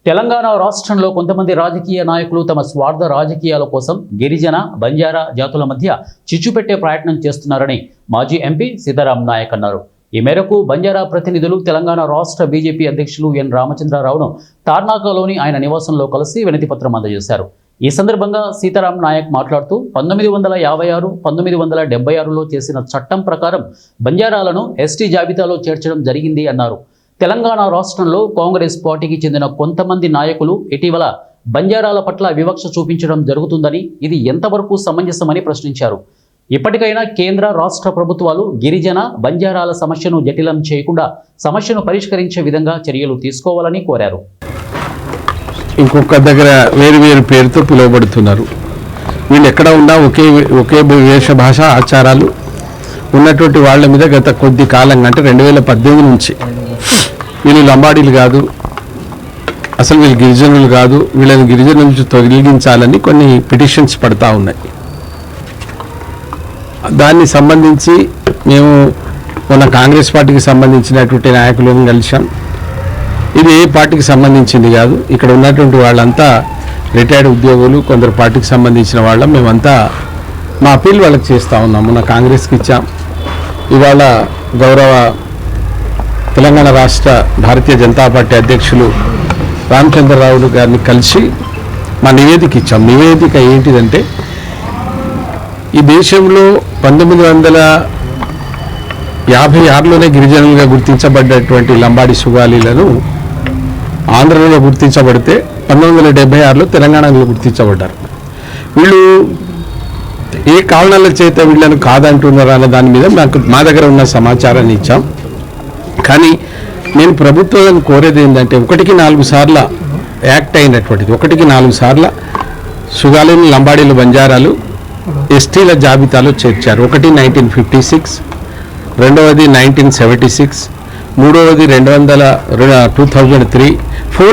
తెలంగాణ రాష్ట్రంలో కొంతమంది రాజకీయ నాయకులు తమ స్వార్థ రాజకీయాల కోసం గిరిజన బంజారా జాతుల మధ్య చిచ్చు పెట్టే ప్రయత్నం చేస్తున్నారని మాజీ ఎంపీ సీతారాం నాయక్ అన్నారు. ఈ మేరకు బంజారా ప్రతినిధులు తెలంగాణ రాష్ట్ర బీజేపీ అధ్యక్షులు ఎన్ రామచంద్రరావును తార్నాకలోని ఆయన నివాసంలో కలిసి వినతిపత్రం అందజేశారు. ఈ సందర్భంగా సీతారాం నాయక్ మాట్లాడుతూ 1956, 1976లో చేసిన చట్టం ప్రకారం బంజారాలను ఎస్టీ జాబితాలో చేర్చడం జరిగింది అన్నారు. తెలంగాణ రాష్ట్రంలో కాంగ్రెస్ పార్టీకి చెందిన కొంతమంది నాయకులు ఇటీవల బంజారాల పట్ల వివక్ష చూపించడం జరుగుతుందని, ఇది ఎంతవరకు సమంజసమని ప్రశ్నించారు. ఇప్పటికైనా కేంద్ర రాష్ట్ర ప్రభుత్వాలు గిరిజన బంజారాల సమస్యను జటిలం చేయకుండా సమస్యను పరిష్కరించే విధంగా చర్యలు తీసుకోవాలని కోరారు. ఇంకొక దగ్గర వేరు వేరు పేరుతో పిలువబడుతున్నారు. వీళ్ళు ఎక్కడ ఉన్నా ఒకే వేష భాష ఆచారాలు ఉన్నటువంటి వాళ్ళ మీద గత కొద్ది కాలంగా అంటే 2018 నుంచి వీళ్ళు లంబాడీలు కాదు, అసలు వీళ్ళు గిరిజనులు కాదు, వీళ్ళని గిరిజనుల నుంచి తొలగించాలని కొన్ని పిటిషన్స్ పడతా ఉన్నాయి. దాన్ని సంబంధించి మేము మొన్న కాంగ్రెస్ పార్టీకి సంబంధించినటువంటి నాయకులను కలిసాం. ఇది ఏ పార్టీకి సంబంధించింది కాదు, ఇక్కడ ఉన్నటువంటి వాళ్ళంతా రిటైర్డ్ ఉద్యోగులు, కొందరు పార్టీకి సంబంధించిన వాళ్ళం. మేమంతా మా అప్పీల్ వాళ్ళకి చేస్తూ ఉన్నాం. మొన్న కాంగ్రెస్కి ఇచ్చాం. ఇవాళ గౌరవ తెలంగాణ రాష్ట్ర భారతీయ జనతా పార్టీ అధ్యక్షులు రామచంద్రరావు గారిని కలిసి మా నివేదిక ఇచ్చాం. నివేదిక ఏంటిదంటే, ఈ దేశంలో 1956లోనే గిరిజనులుగా గుర్తించబడ్డటువంటి లంబాడి సుగాలీలను ఆంధ్రలో గుర్తించబడితే 1976లో తెలంగాణలో గుర్తించబడ్డారు. వీళ్ళు ఏ కారణాల చేత వీళ్ళను కాదంటున్నారు అనే దాని మీద మా దగ్గర ఉన్న సమాచారాన్ని ఇచ్చాం. కానీ నేను ప్రభుత్వాన్ని కోరేది ఏంటంటే, 1కి 4 సార్లు యాక్ట్ అయినటువంటిది, 1కి 4 సార్లు సుగాలీలు, లంబాడీలు, బంజారాలు ఎస్టీల జాబితాలో చేర్చారు. ఒకటి 1956, రెండవది 1976, మూడవది 2003,